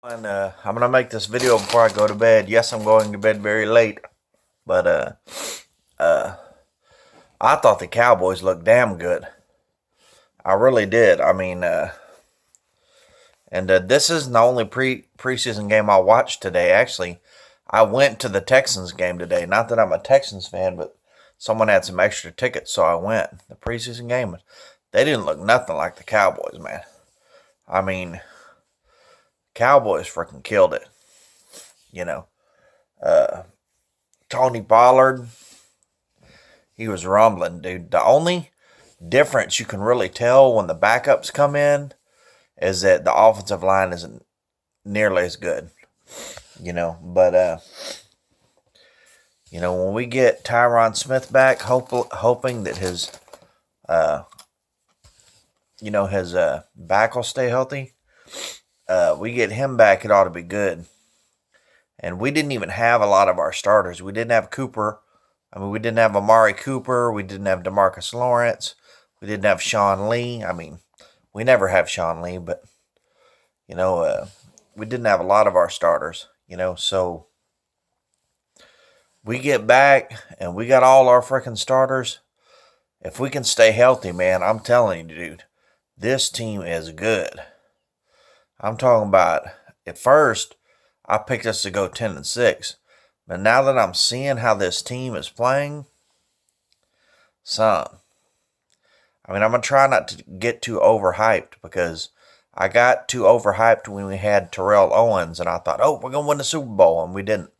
And I'm gonna make this video before I go to bed. Yes, I'm going to bed very late, but I thought the Cowboys looked damn good. I really did. This isn't the only preseason game I watched today. Actually, I went to the Texans game today. Not that I'm a Texans fan, but someone had some extra tickets, so I went. The preseason game, they didn't look nothing like the Cowboys, man. I mean, Cowboys freaking killed it. You know, Tony Pollard, he was rumbling, dude. The only difference you can really tell when the backups come in is that the offensive line isn't nearly as good, when we get Tyron Smith back, hoping that his back will stay healthy, we get him back, it ought to be good. And we didn't even have a lot of our starters. We didn't have Cooper. We didn't have Amari Cooper. We didn't have DeMarcus Lawrence. We didn't have Sean Lee. We never have Sean Lee, but, we didn't have a lot of our starters, so we get back and we got all our freaking starters. If we can stay healthy, man, I'm telling you, dude, this team is good. I'm talking about, at first, I picked us to go 10-6. But now that I'm seeing how this team is playing, son, I'm going to try not to get too overhyped, because I got too overhyped when we had Terrell Owens, and I thought, oh, we're going to win the Super Bowl, and we didn't.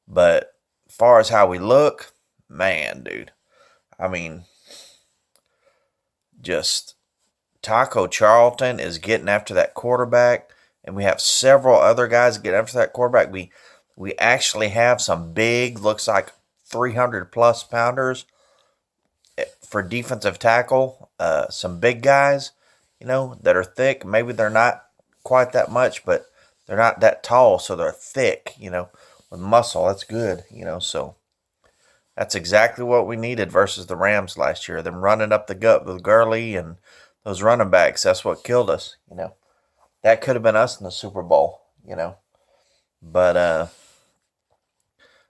But as far as how we look, man, dude, just Taco Charlton is getting after that quarterback, and we have several other guys getting after that quarterback. We actually have some big, looks like 300-plus pounders for defensive tackle. Some big guys, that are thick. Maybe they're not quite that much, but they're not that tall, so they're thick, with muscle. That's good, so that's exactly what we needed versus the Rams last year. Them running up the gut with Gurley and those running backs, that's what killed us, That could have been us in the Super Bowl, But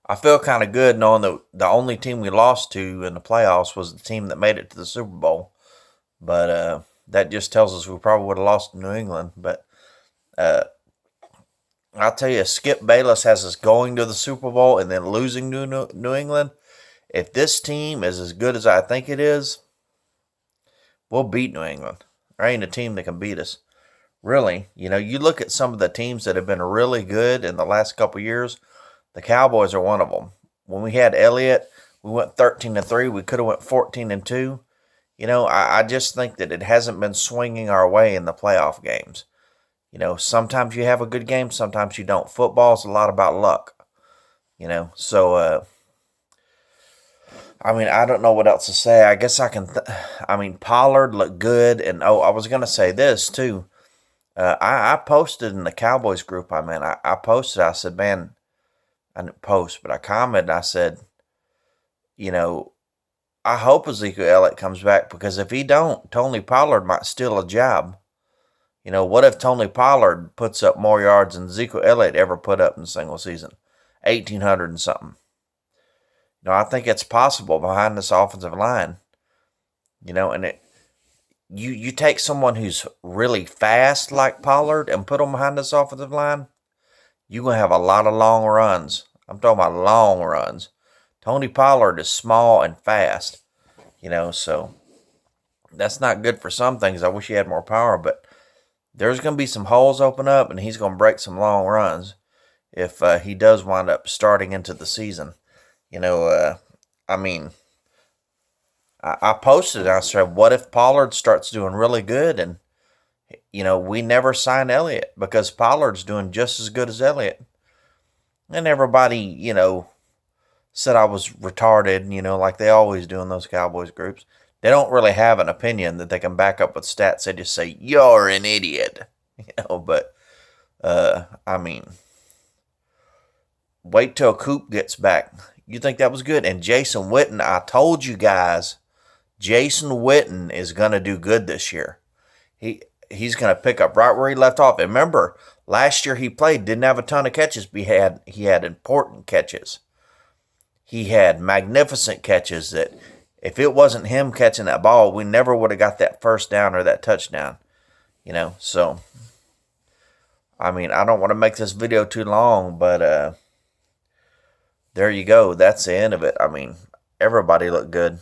I feel kind of good knowing that the only team we lost to in the playoffs was the team that made it to the Super Bowl. But that just tells us we probably would have lost to New England. But I'll tell you, Skip Bayless has us going to the Super Bowl and then losing to New England. If this team is as good as I think it is, we'll beat New England. There ain't a team that can beat us. Really, you look at some of the teams that have been really good in the last couple years, the Cowboys are one of them. When we had Elliott, we went 13-3. We could have went 14-2. I just think that it hasn't been swinging our way in the playoff games. Sometimes you have a good game, sometimes you don't. Football's a lot about luck. So I don't know what else to say. I guess I can. Pollard looked good, and I was gonna say this too. I posted in the Cowboys group. I posted. I said, man, I didn't post, but I commented. I said, I hope Ezekiel Elliott comes back, because if he don't, Tony Pollard might steal a job. What if Tony Pollard puts up more yards than Ezekiel Elliott ever put up in a single season? 1,800 and something. I think it's possible behind this offensive line. And you take someone who's really fast like Pollard and put them behind this offensive line, you're going to have a lot of long runs. I'm talking about long runs. Tony Pollard is small and fast, so that's not good for some things. I wish he had more power, but there's going to be some holes open up, and he's going to break some long runs if he does wind up starting into the season. I posted, I said, what if Pollard starts doing really good, and, we never sign Elliott because Pollard's doing just as good as Elliott. And everybody, said I was retarded, like they always do in those Cowboys groups. They don't really have an opinion that they can back up with stats. They just say, you're an idiot, but, wait till Coop gets back. You think that was good? And Jason Witten, I told you guys, Jason Witten is going to do good this year. he's going to pick up right where he left off. And remember, last year he played, didn't have a ton of catches, but he had important catches. He had magnificent catches that if it wasn't him catching that ball, we never would have got that first down or that touchdown. So, I mean, I don't want to make this video too long, but there you go. That's the end of it. I mean, everybody looked good.